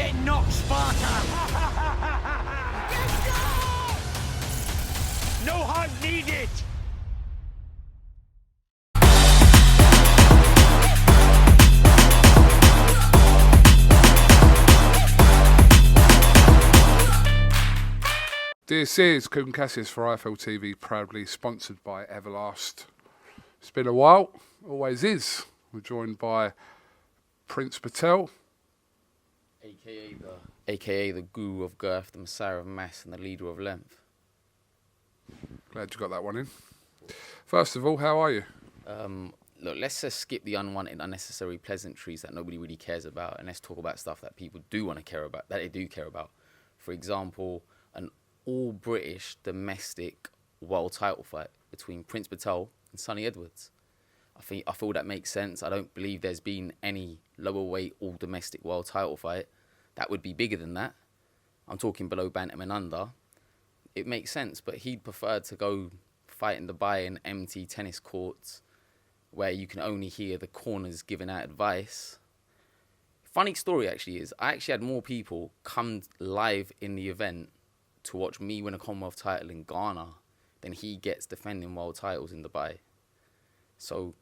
Get knocked, Sparta! No hug needed! This is KUGAN CASSIUS for IFL TV, proudly sponsored by Everlast. It's been a while, always is. We're joined by Prince Patel. AKA the guru of girth, the messiah of mass, and the leader of length. Glad you got that one in. First of all, how are you? Look, let's just skip the unwanted, unnecessary pleasantries that nobody really cares about, and let's talk about stuff that people do want to care about, that they do care about. For example, an all-British domestic world title fight between Prince Patel and Sonny Edwards. I feel that makes sense. I don't believe there's been any lower weight all-domestic world title fight that would be bigger than that. I'm talking below bantam and under. It makes sense, but he'd prefer to go fight in Dubai in empty tennis courts where you can only hear the corners giving out advice. Funny story actually is, I actually had more people come live in the event to watch me win a Commonwealth title in Ghana than he gets defending world titles in Dubai. So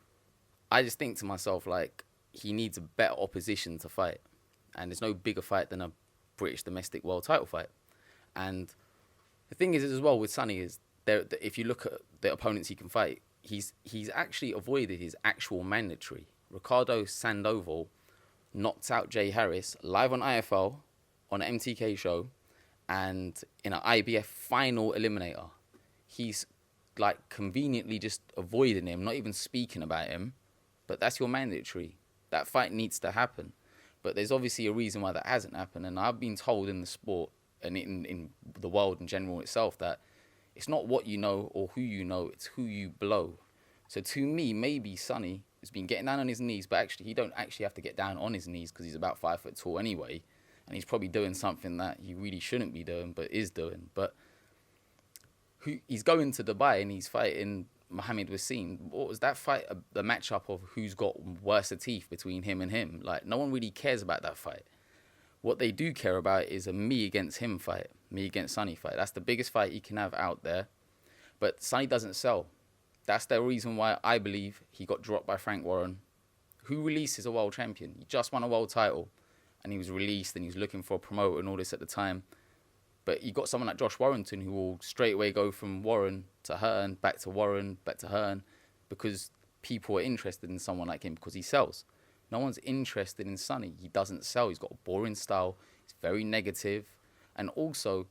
I just think to myself, like, he needs a better opposition to fight. And there's no bigger fight than a British domestic world title fight. And the thing is as well with Sonny is, if you look at the opponents he can fight, he's actually avoided his actual mandatory. Ricardo Sandoval knocked out Jay Harris live on IFL on an MTK show and in an IBF final eliminator. He's like conveniently just avoiding him, not even speaking about him. But that's your mandatory. That fight needs to happen. But there's obviously a reason why that hasn't happened. And I've been told in the sport and in the world in general itself that it's not what you know or who you know, it's who you blow. So to me, maybe Sonny has been getting down on his knees, but actually he don't actually have to get down on his knees because he's about 5 foot tall anyway. And he's probably doing something that he really shouldn't be doing, but is doing. But he's going to Dubai and he's fighting Mohammed Wasim. What was that fight? The matchup of who's got worse teeth between him and him. Like, no one really cares about that fight. What they do care about is a me against him fight, me against Sonny fight. That's the biggest fight he can have out there. But Sonny doesn't sell. That's the reason why I believe he got dropped by Frank Warren, who releases a world champion. He just won a world title and he was released and he was looking for a promoter and all this at the time. But you got someone like Josh Warrington who will straight away go from Warren to Hearn, back to Warren, back to Hearn, because people are interested in someone like him because he sells. No one's interested in Sonny. He doesn't sell. He's got a boring style. He's very negative. And also,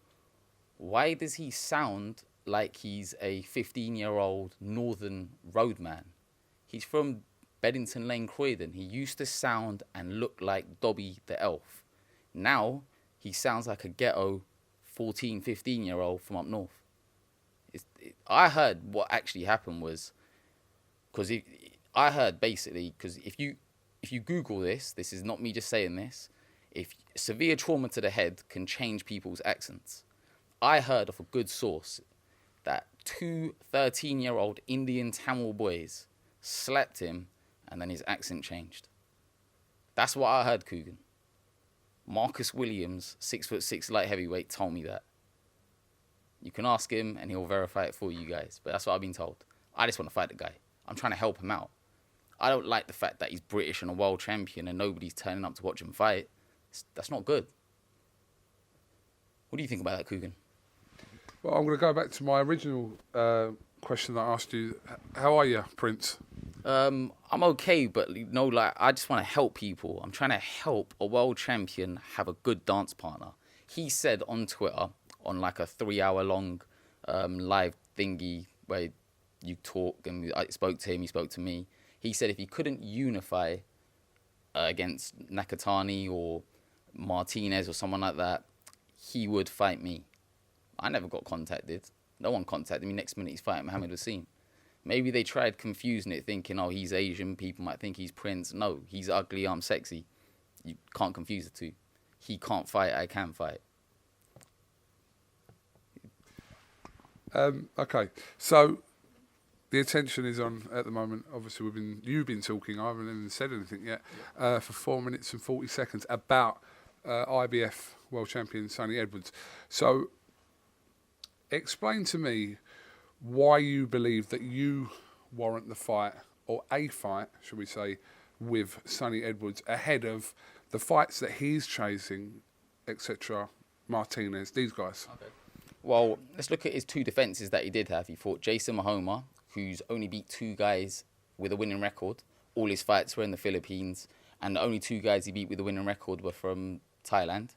why does he sound like he's a 15-year-old northern roadman? He's from Beddington Lane, Croydon. He used to sound and look like Dobby the Elf. Now, he sounds like a ghetto 14, 15-year-old from up north. I heard what actually happened was, because I heard basically, because if you Google this is not me just saying this, if severe trauma to the head can change people's accents. I heard of a good source that 2 13-year-old Indian Tamil boys slapped him and then his accent changed. That's what I heard, KUGAN. Marcus Williams, 6'6" light heavyweight, told me that. You can ask him and he'll verify it for you guys. But that's what I've been told. I just want to fight the guy. I'm trying to help him out. I don't like the fact that he's British and a world champion and nobody's turning up to watch him fight. That's not good. What do you think about that, KUGAN? Well, I'm going to go back to my original question that I asked you. How are you, Prince? I'm okay, but I just want to help people. I'm trying to help a world champion have a good dance partner. He said on Twitter, on like a 3-hour-long live thingy where you talk and I spoke to him, he spoke to me. He said if he couldn't unify against Nakatani or Martinez or someone like that, he would fight me. I never got contacted. No one contacted me. Next minute he's fighting Mohammed Wasim. Maybe they tried confusing it, thinking, oh, he's Asian, people might think he's Prince. No, he's ugly, I'm sexy. You can't confuse the two. He can't fight, I can fight. Okay, so the attention is on at the moment. Obviously, you've been talking. I haven't even said anything yet for 4 minutes and 40 seconds about IBF world champion Sonny Edwards. So, explain to me why you believe that you warrant the fight, or a fight, should we say, with Sonny Edwards ahead of the fights that he's chasing, etc. Martinez, these guys. Okay. Well, let's look at his 2 defences that he did have. He fought Jason Mahoma, who's only beat 2 guys with a winning record. All his fights were in the Philippines, and the only 2 guys he beat with a winning record were from Thailand.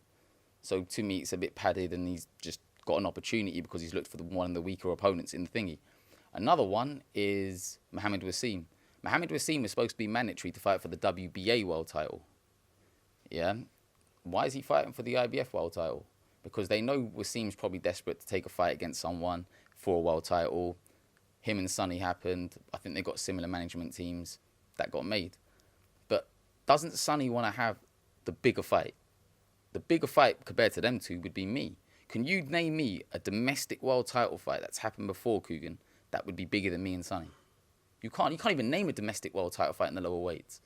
So to me, it's a bit padded, and he's just got an opportunity because he's looked for one of the weaker opponents in the thingy. Another one is Mohamed Wassim. Mohamed Wassim is supposed to be mandatory to fight for the WBA world title. Yeah. Why is he fighting for the IBF world title? Because they know Wassim's probably desperate to take a fight against someone for a world title. Him and Sonny happened. I think they got similar management teams that got made. But doesn't Sonny want to have the bigger fight? The bigger fight compared to them 2 would be me. Can you name me a domestic world title fight that's happened before, KUGAN, that would be bigger than me and Sonny? You can't even name a domestic world title fight in the lower weights.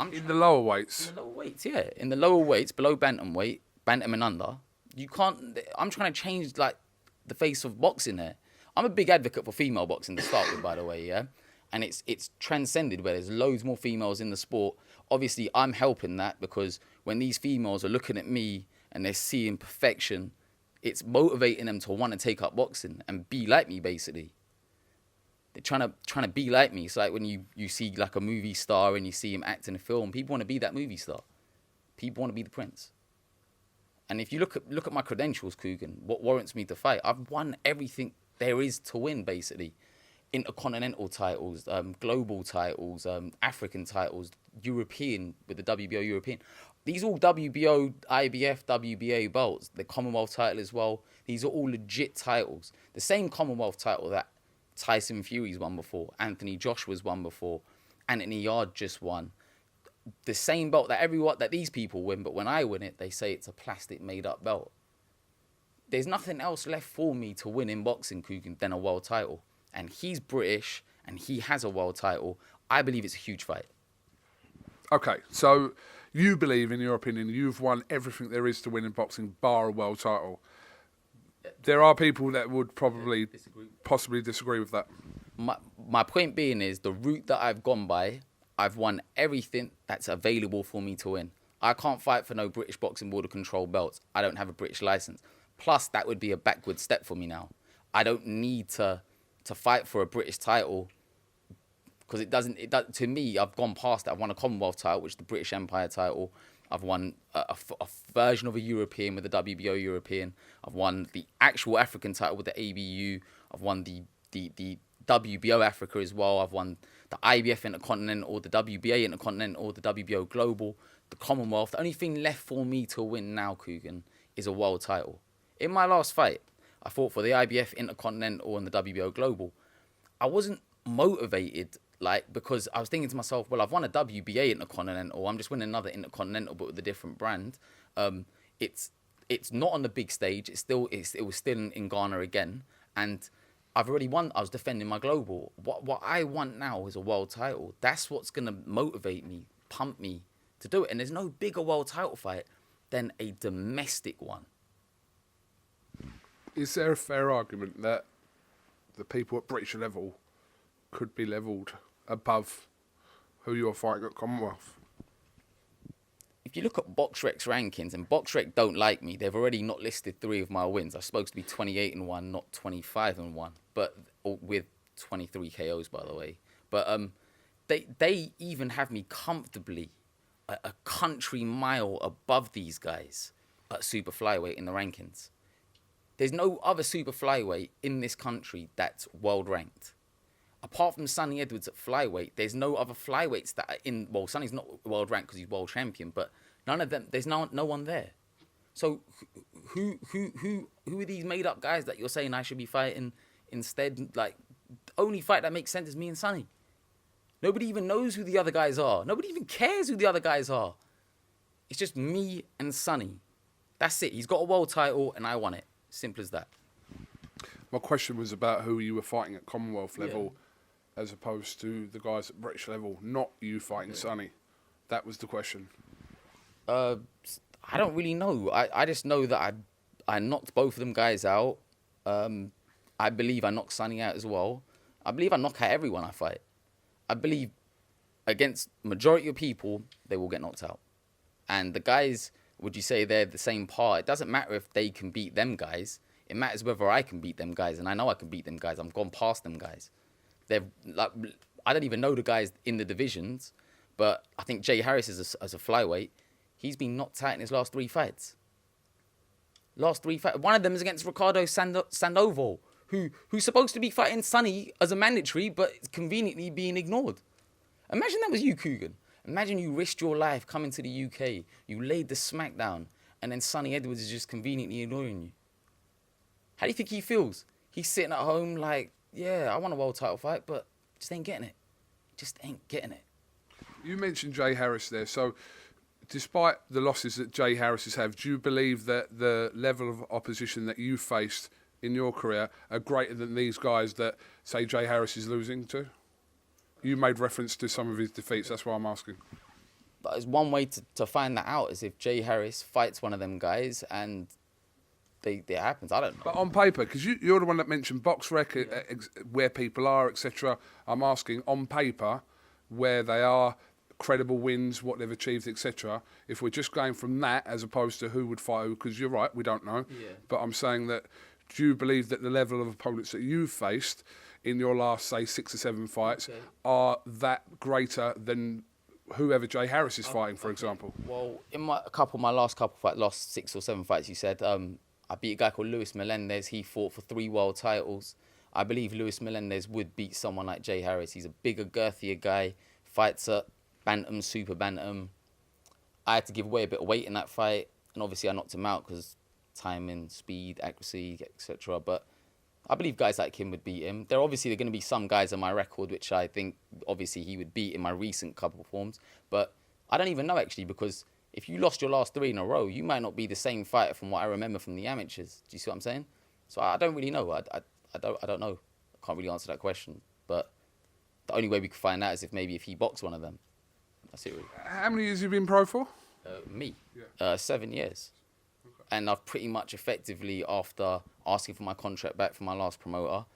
In the lower weights? In the lower weights, yeah. In the lower weights, below bantamweight, bantam and under, you can't... I'm trying to change, like, the face of boxing there. I'm a big advocate for female boxing to start with, by the way, yeah? And it's transcended where there's loads more females in the sport. Obviously, I'm helping that because when these females are looking at me and they're seeing perfection, it's motivating them to want to take up boxing and be like me, basically. They're trying to be like me. It's like when you see like a movie star and you see him act in a film, people want to be that movie star. People want to be the prince. And if you look at my credentials, KUGAN, what warrants me to fight, I've won everything there is to win, basically. Intercontinental titles, global titles, African titles, European with the WBO European. These are all WBO, IBF, WBA belts. The Commonwealth title as well. These are all legit titles. The same Commonwealth title that Tyson Fury's won before, Anthony Joshua's won before, Anthony Yard just won. The same belt that these people win, but when I win it, they say it's a plastic made-up belt. There's nothing else left for me to win in boxing, KUGAN, than a world title. And he's British, and he has a world title. I believe it's a huge fight. Okay, so you believe, in your opinion, you've won everything there is to win in boxing, bar a world title. There are people that would probably possibly disagree with that. My point being is the route that I've gone by, I've won everything that's available for me to win. I can't fight for no British Boxing Board of Control belts. I don't have a British license. Plus, that would be a backward step for me now. I don't need to fight for a British title because to me, I've gone past that. I've won a Commonwealth title, which is the British Empire title. I've won a version of a European with the WBO European. I've won the actual African title with the ABU. I've won the WBO Africa as well. I've won the IBF Intercontinental, the WBA Intercontinental, the WBO Global, the Commonwealth. The only thing left for me to win now, KUGAN, is a world title. In my last fight, I fought for the IBF Intercontinental and the WBO Global. I wasn't motivated, because I was thinking to myself, well, I've won a WBA Intercontinental. I'm just winning another Intercontinental, but with a different brand. It's not on the big stage. It was still in Ghana again, and I've already won. I was defending my global. What I want now is a world title. That's what's gonna motivate me, pump me to do it. And there's no bigger world title fight than a domestic one. Is there a fair argument that the people at British level could be levelled above who you're fighting at Commonwealth? If you look at BoxRec's rankings, and BoxRec don't like me, they've already not listed 3 of my wins. I'm supposed to be 28-1, not 25-1, but with 23 KOs, by the way. But they even have me comfortably a country mile above these guys at super flyweight in the rankings. There's no other super flyweight in this country that's world ranked. Apart from Sonny Edwards at flyweight, there's no other flyweights that are in... Well, Sonny's not world ranked because he's world champion, but none of them... There's no one there. So who are these made-up guys that you're saying I should be fighting instead? The only fight that makes sense is me and Sonny. Nobody even knows who the other guys are. Nobody even cares who the other guys are. It's just me and Sonny. That's it. He's got a world title and I won it. Simple as that. My question was about who you were fighting at Commonwealth level as opposed to the guys at British level, not you fighting Sonny. That was the question. I don't really know. I just know that I knocked both of them guys out. I believe I knocked Sonny out as well. I believe I knock out everyone I fight. I believe against majority of people, they will get knocked out. And the guys, would you say they're the same part? It doesn't matter if they can beat them guys. It matters whether I can beat them guys. And I know I can beat them guys. I've gone past them guys. They've like, I don't even know the guys in the divisions, but I think Jay Harris as a flyweight, he's been knocked out in his last 3 fights. Last 3 fights. One of them is against Ricardo Sandoval, who's supposed to be fighting Sonny as a mandatory, but it's conveniently being ignored. Imagine that was you, KUGAN. Imagine you risked your life coming to the UK, you laid the smackdown, and then Sonny Edwards is just conveniently ignoring you. How do you think he feels? He's sitting at home like, yeah, I want a world title fight, but just ain't getting it. Just ain't getting it. You mentioned Jay Harris there, so despite the losses that Jay Harris has had, do you believe that the level of opposition that you faced in your career are greater than these guys that, say, Jay Harris is losing to? You made reference to some of his defeats, that's why I'm asking. But there's one way to find that out is if Jay Harris fights one of them guys and it happens. I don't know. But on paper, because you're the one that mentioned box rec, where people are, etc. I'm asking, on paper, where they are, credible wins, what they've achieved, etc. If we're just going from that as opposed to who would fight who, because you're right, we don't know. Yeah. But I'm saying that, do you believe that the level of opponents that you've faced in your last, say, 6 or 7 fights are that greater than whoever Jay Harris is fighting, for example? Well, in my last couple fights, last 6 or 7 fights, you said, I beat a guy called Luis Melendez. He fought for 3 world titles. I believe Luis Melendez would beat someone like Jay Harris. He's a bigger, girthier guy, fights at bantam, super bantam. I had to give away a bit of weight in that fight, and obviously I knocked him out because timing, speed, accuracy, etc. But I believe guys like him would beat him. There are going to be some guys on my record which I think obviously he would beat in my recent couple of forms. But I don't even know actually, because if you lost your last 3 in a row, you might not be the same fighter from what I remember from the amateurs. Do you see what I'm saying? So I don't really know. I don't know. I can't really answer that question. But the only way we could find out is if he boxed one of them. That's it really. How many years have you been pro for? Me? 7 years. And I've pretty much effectively, after asking for my contract back from my last promoter,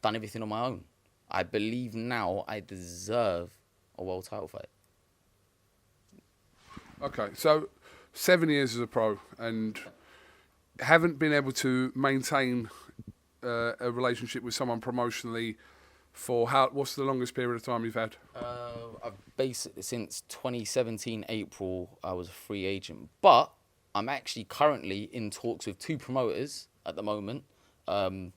done everything on my own. I believe now I deserve a world title fight. Okay, so 7 years as a pro and haven't been able to maintain a relationship with someone promotionally for what's the longest period of time you've had? I've basically, since 2017 April, I was a free agent. But I'm actually currently in talks with 2 promoters at the moment. I'm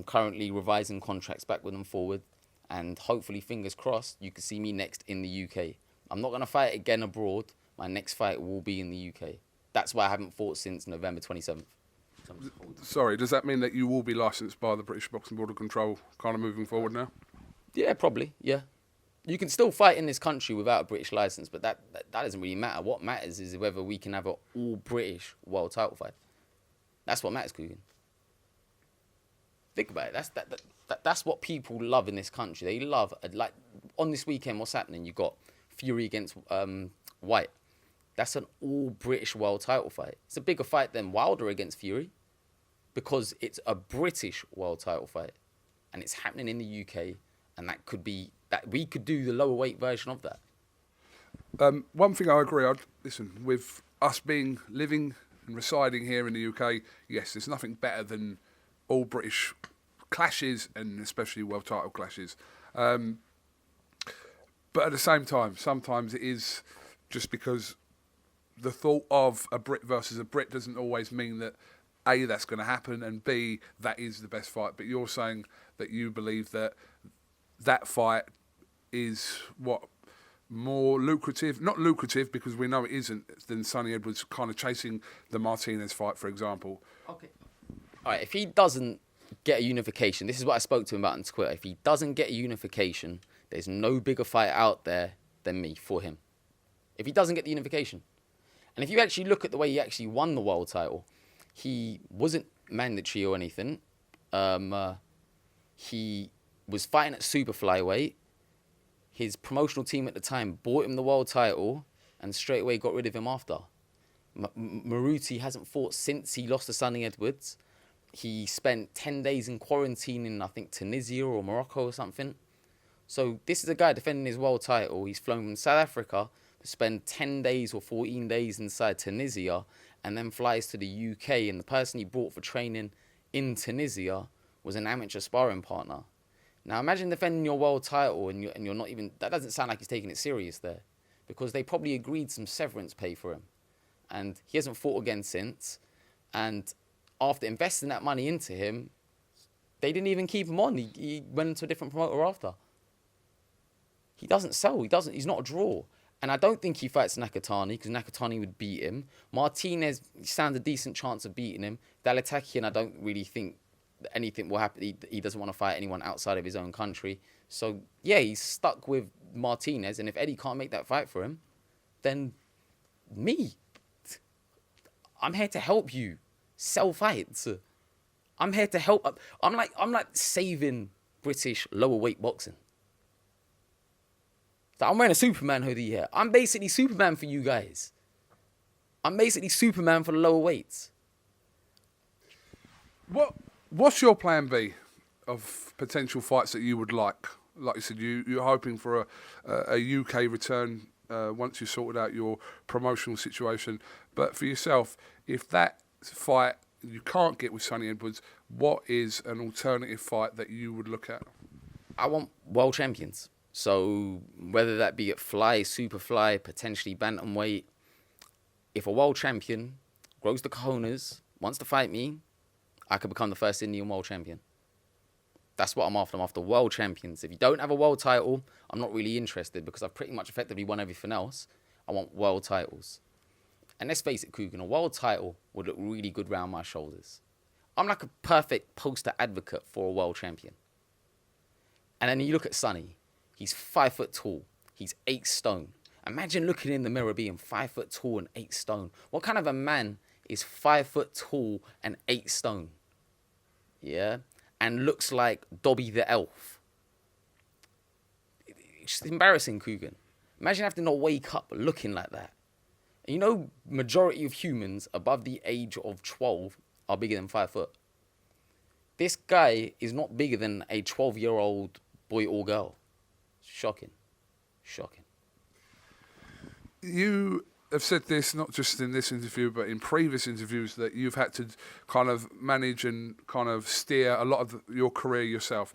currently revising contracts backward and forward. And hopefully, fingers crossed, you can see me next in the UK. I'm not going to fight again abroad. My next fight will be in the UK. That's why I haven't fought since November 27th. Sorry, does that mean that you will be licensed by the British Boxing Board of Control kind of moving forward now? Yeah, probably, yeah. You can still fight in this country without a British license, but that doesn't really matter. What matters is whether we can have an all-British world title fight. That's what matters, KUGAN. Think about it. That's what people love in this country. They love, like, on this weekend, what's happening? You've got Fury against Whyte. That's an all-British world title fight. It's a bigger fight than Wilder against Fury because it's a British world title fight. And it's happening in the UK, and that could be, that we could do the lower weight version of that. One thing I agree, listen, with us living and residing here in the UK, yes, there's nothing better than all British clashes and especially world title clashes. But at the same time, sometimes it is just because the thought of a Brit versus a Brit doesn't always mean that A, that's going to happen, and B, that is the best fight. But you're saying that you believe that that fight is more lucrative, not lucrative because we know it isn't, than Sonny Edwards kind of chasing the Martinez fight, for example. Okay. All right, if he doesn't get a unification, this is what I spoke to him about on Twitter. If he doesn't get a unification, there's no bigger fight out there than me for him. If he doesn't get the unification. And if you actually look at the way he actually won the world title, he wasn't mandatory or anything. He was fighting at super flyweight. His promotional team at the time bought him the world title and straight away got rid of him after. Maruti hasn't fought since he lost to Sonny Edwards. He spent 10 days in quarantine in, I think, Tunisia or Morocco or something. So this is a guy defending his world title. He's flown from South Africa to spend 10 days or 14 days inside Tunisia and then flies to the UK. And the person he brought for training in Tunisia was an amateur sparring partner. Now imagine defending your world title and you're not even... That doesn't sound like he's taking it serious there, because they probably agreed some severance pay for him. And he hasn't fought again since. And after investing that money into him, they didn't even keep him on. He went into a different promoter after. He doesn't sell. He's not a draw. And I don't think he fights Nakatani, because Nakatani would beat him. Martinez stands a decent chance of beating him. Dalatakian, I don't really think anything will happen. He doesn't want to fight anyone outside of his own country. So, yeah, he's stuck with Martinez. And if Eddie can't make that fight for him, then me. I'm here to help you sell fights. I'm here to help. I'm like saving British lower weight boxing. So I'm wearing a Superman hoodie here. I'm basically Superman for you guys. I'm basically Superman for the lower weights. What's your plan B of potential fights that you would like? Like you said, you're hoping for a UK return once you sorted out your promotional situation. But for yourself, if that fight you can't get with Sonny Edwards, what is an alternative fight that you would look at? I want world champions. So whether that be at fly, super fly, potentially bantamweight, if a world champion grows the cojones, wants to fight me, I could become the first Indian world champion. That's what I'm after. I'm after world champions. If you don't have a world title, I'm not really interested, because I've pretty much effectively won everything else. I want world titles. And let's face it, KUGAN, a world title would look really good round my shoulders. I'm like a perfect poster advocate for a world champion. And then you look at Sonny. He's 5 foot tall. He's 8 stone. Imagine looking in the mirror being 5 foot tall and 8 stone. What kind of a man is 5 foot tall and 8 stone? Yeah? And looks like Dobby the elf. It's embarrassing, KUGAN. Imagine having to wake up looking like that. And you know, majority of humans above the age of 12 are bigger than 5 foot. This guy is not bigger than a 12-year-old boy or girl. Shocking. Shocking. You have said this, not just in this interview, but in previous interviews, that you've had to kind of manage and kind of steer a lot of your career yourself.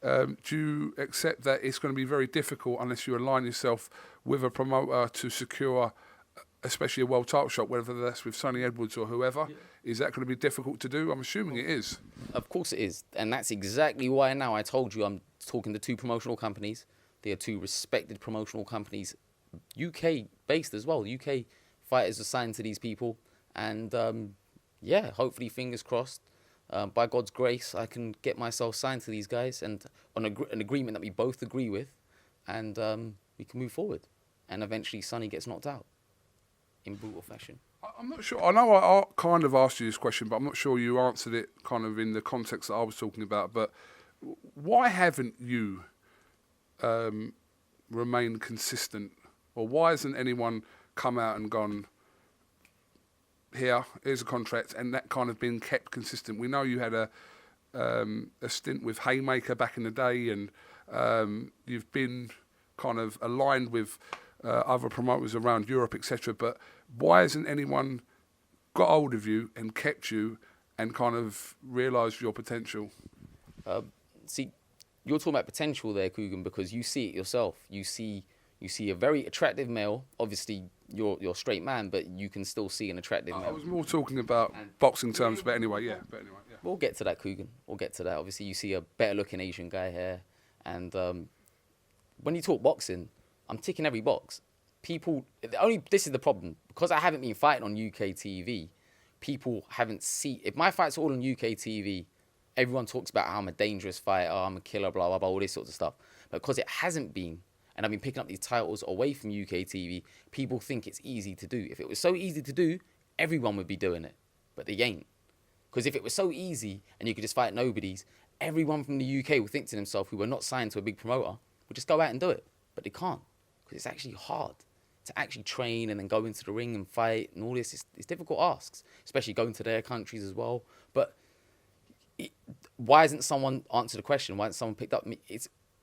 Do you accept that it's going to be very difficult unless you align yourself with a promoter to secure, especially a world title shot, whether that's with Sonny Edwards or whoever? Yeah. Is that going to be difficult to do? I'm assuming it is. Of course it is. And that's exactly why now I told you I'm talking to 2 promotional companies. They are 2 respected promotional companies, UK-based as well. UK fighters are signed to these people. And, yeah, hopefully, fingers crossed, by God's grace, I can get myself signed to these guys and on an agreement that we both agree with. And we can move forward. And eventually, Sonny gets knocked out in brutal fashion. I'm not sure. I know I kind of asked you this question, but I'm not sure you answered it kind of in the context that I was talking about. But why haven't you remained consistent? Or why hasn't anyone come out and gone, here's a contract, and that kind of been kept consistent? We know you had a stint with Haymaker back in the day, and you've been kind of aligned with other promoters around Europe, etc. But why hasn't anyone got hold of you and kept you and kind of realised your potential? See, you're talking about potential there, KUGAN, because you see it yourself. You see a very attractive male. Obviously, you're a straight man, but you can still see an attractive male. I was more talking about boxing terms, but anyway, yeah. We'll get to that, KUGAN. We'll get to that. Obviously, you see a better-looking Asian guy here. And when you talk boxing, I'm ticking every box. This is the problem. Because I haven't been fighting on UK TV, people haven't seen... If my fight's all on UK TV, everyone talks about how I'm a dangerous fighter, I'm a killer, blah, blah, blah, all this sort of stuff. But because it hasn't been, and I've been picking up these titles away from UK TV, people think it's easy to do. If it was so easy to do, everyone would be doing it. But they ain't. Because if it was so easy and you could just fight nobodies, everyone from the UK would think to themselves, who were not signed to a big promoter, would just go out and do it. But they can't. Because it's actually hard. to actually train and then go into the ring and fight and all this, it's difficult asks, especially going to their countries as well. But why hasn't someone answered the question? Why hasn't someone picked up me?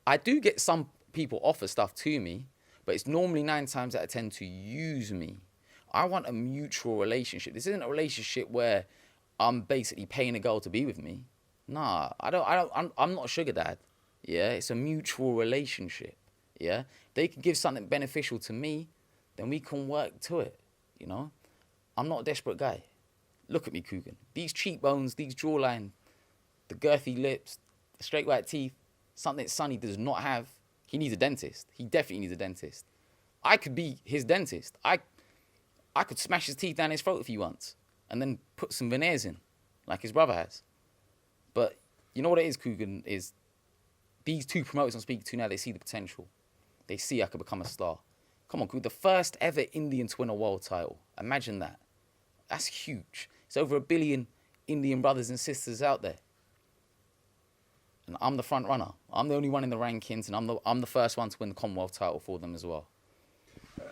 I do get some people offer stuff to me, but it's normally 9 times out of 10 to use me. I want a mutual relationship. This isn't a relationship where I'm basically paying a girl to be with me. Nah, I'm not a sugar dad. Yeah, it's a mutual relationship. Yeah, they can give something beneficial to me, then we can work to it. You know, I'm not a desperate guy. Look at me, KUGAN. These cheekbones, these jawline, the girthy lips, the straight white teeth, something that Sonny does not have. He needs a dentist. He definitely needs a dentist. I could be his dentist. I could smash his teeth down his throat if he wants and then put some veneers in, like his brother has. But you know what it is, KUGAN, is these 2 promoters I'm speaking to now, they see the potential. They see I could become a star. Come on, KUGAN, the first ever Indian to win a world title. Imagine that. That's huge. It's over 1 billion Indian brothers and sisters out there. And I'm the front runner. I'm the only one in the rankings, and I'm the first one to win the Commonwealth title for them as well.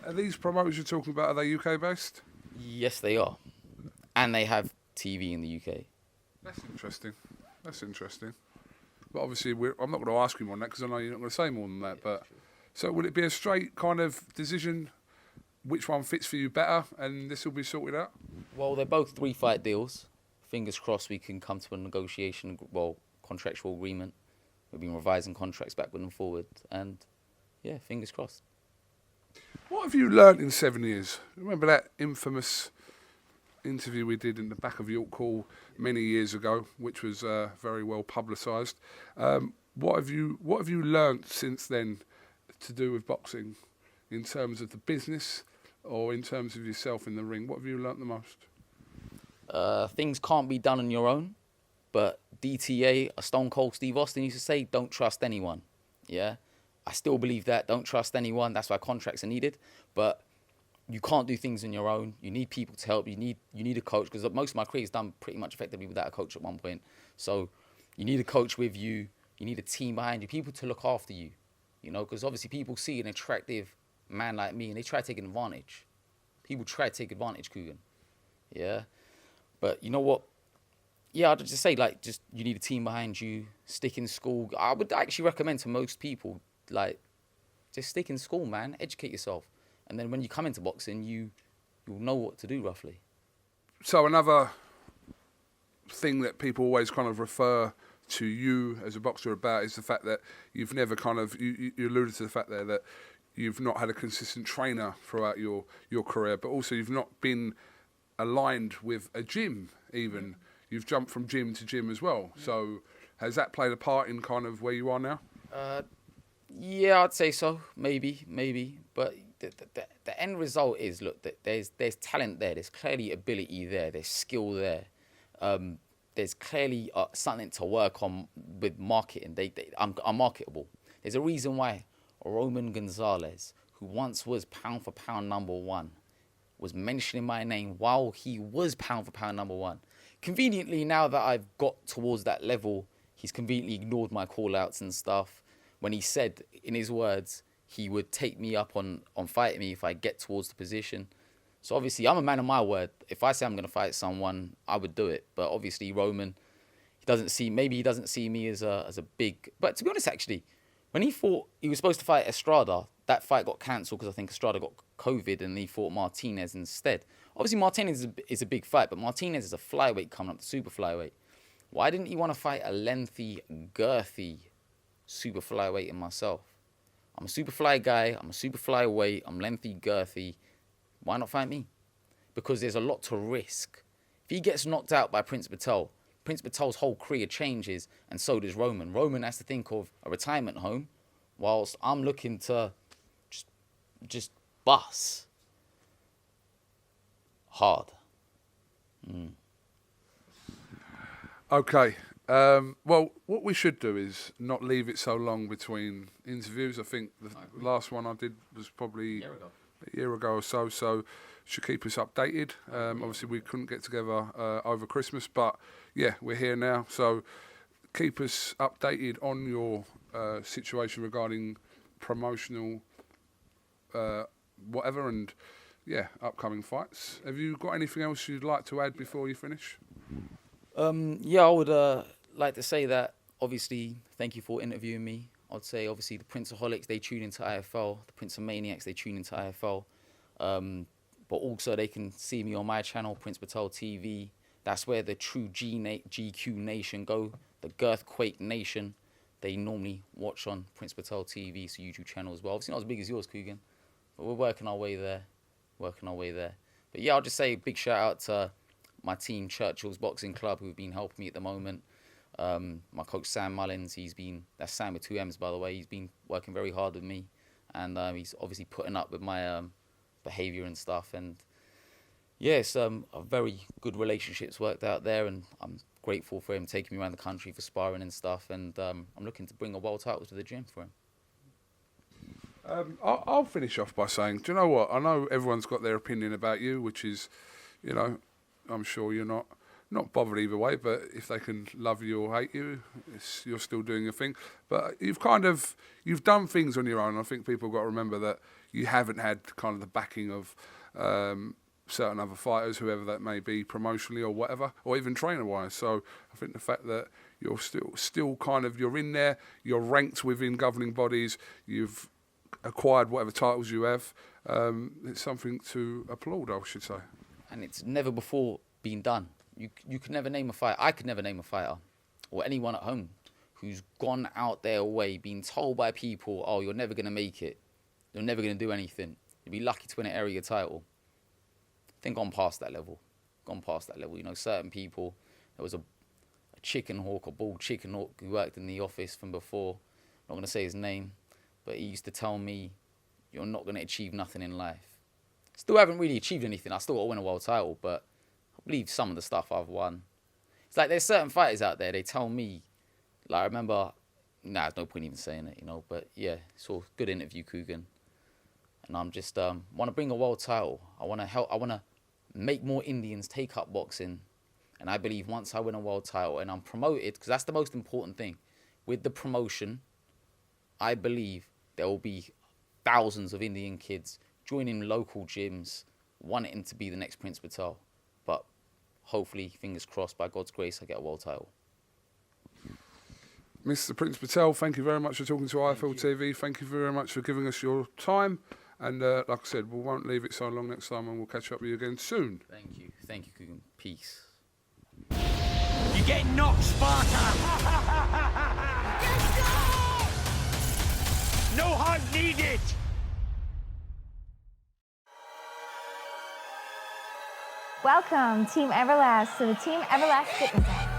Are these promoters you're talking about, are they UK based? Yes, they are. And they have TV in the UK. That's interesting. That's interesting. But obviously, I'm not going to ask you more than that because I know you're not going to say more than that. But so will it be a straight kind of decision? Which one fits for you better, and this will be sorted out? Well, they're both 3-fight deals. Fingers crossed we can come to a negotiation, contractual agreement. We've been revising contracts backward and forward. And, yeah, fingers crossed. What have you learnt in 7 years? Remember that infamous interview we did in the back of York Hall many years ago, which was very well publicised. What have you learnt since then to do with boxing, in terms of the business or in terms of yourself in the ring? What have you learnt the most? Things can't be done on your own, but DTA, a Stone Cold Steve Austin used to say, don't trust anyone. Yeah, I still believe that. Don't trust anyone. That's why contracts are needed. But you can't do things on your own. You need people to help. You need a coach, because most of my career is done pretty much effectively without a coach at one point. So you need a coach with you. You need a team behind you, people to look after you. You know, because obviously people see an attractive man like me and they try to take advantage. People try to take advantage, KUGAN. Yeah. But you know what? Yeah, I'd just say, like, just you need a team behind you. Stick in school. I would actually recommend to most people, like, just stick in school, man. Educate yourself. And then when you come into boxing, you'll know what to do, roughly. So another thing that people always kind of refer to you as a boxer about is the fact that you've never kind of, you alluded to the fact there that you've not had a consistent trainer throughout your career, but also you've not been aligned with a gym even. You've jumped from gym to gym as well. So has that played a part in kind of where you are now? Yeah, I'd say so. Maybe. But the end result is, look, there's talent there. There's clearly ability there. There's skill there. There's clearly something to work on with marketing. I'm marketable. There's a reason why Roman Gonzalez, who once was pound for pound #1, was mentioning my name while he was pound for pound #1. Conveniently, now that I've got towards that level, he's conveniently ignored my call-outs and stuff. When he said, in his words, he would take me up on fighting me if I get towards the position. So obviously, I'm a man of my word. If I say I'm going to fight someone, I would do it. But obviously, Roman, he doesn't see me as a big... But to be honest, actually, when he thought he was supposed to fight Estrada, that fight got cancelled because I think Estrada got COVID and he fought Martinez instead. Obviously, Martinez is a big fight, but Martinez is a flyweight coming up, the super flyweight. Why didn't he want to fight a lengthy, girthy super flyweight in myself? I'm a super fly guy. I'm a super flyweight. I'm lengthy, girthy. Why not fight me? Because there's a lot to risk. If he gets knocked out by Prince Patel, Prince Patel's whole career changes, and so does Roman. Roman has to think of a retirement home, whilst I'm looking to just bust hard. Okay. Well, what we should do is not leave it so long between interviews. I think the last one I did was probably a year ago or so, so should keep us updated. Obviously, we couldn't get together over Christmas, but yeah, we're here now. So keep us updated on your situation regarding promotional whatever, and yeah, upcoming fights. Have you got anything else you'd like to add before you finish? Yeah, I would like to say that, obviously, thank you for interviewing me. I'd say, obviously, the Princeaholics, they tune into IFL. The Princeamaniacs, they tune into IFL. But also, they can see me on my channel, Prince Patel TV. That's where the true GQ Nation go. The Girthquake Nation, they normally watch on Prince Patel TV, it's a YouTube channel as well. Obviously not as big as yours, KUGAN, but we're working our way there. But yeah, I'll just say a big shout out to my team, Churchill's Boxing Club, who've been helping me at the moment. My coach, Sam Mullins, that's Sam with 2 M's, by the way. He's been working very hard with me. And he's obviously putting up with my behaviour and stuff. And yes, a very good relationships worked out there. And I'm grateful for him taking me around the country for sparring and stuff. And I'm looking to bring a world title to the gym for him. I'll finish off by saying, do you know what? I know everyone's got their opinion about you, which is, you know, I'm sure you're not bothered either way, but if they can love you or hate you, you're still doing your thing. But you've done things on your own. I think people have got to remember that you haven't had kind of the backing of certain other fighters, whoever that may be, promotionally or whatever, or even trainer-wise. So I think the fact that you're still kind of, you're in there, you're ranked within governing bodies, you've acquired whatever titles you have, it's something to applaud, I should say. And it's never before been done. You could never name a fighter. I could never name a fighter, or anyone at home, who's gone out their way, been told by people, oh, you're never going to make it. You're never going to do anything. You'd be lucky to win an area title. I think gone past that level. You know, certain people, there was a chicken hawk, a bald chicken hawk who worked in the office from before. I'm not going to say his name, but he used to tell me, you're not going to achieve nothing in life. Still haven't really achieved anything. I still got to win a world title, but I believe some of the stuff I've won. It's like there's certain fighters out there, they tell me, like I remember, there's no point even saying it, you know, but yeah, it's all good interview, KUGAN. And I'm just, want to bring a world title. I want to make more Indians take up boxing. And I believe once I win a world title and I'm promoted, because that's the most important thing, with the promotion, I believe there will be thousands of Indian kids joining local gyms, wanting to be the next Prince Patel. But hopefully, fingers crossed, by God's grace, I get a world title. Mr. Prince Patel, thank you very much for talking to IFL TV. Thank you very much for giving us your time. And like I said, we won't leave it so long next time, and we'll catch up with you again soon. Thank you, KUGAN. Peace. You get knocked, Sparta! No heart needed! Welcome, Team Everlast, to the Team Everlast Fitness app.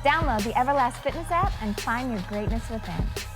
Download the Everlast Fitness app and find your greatness within.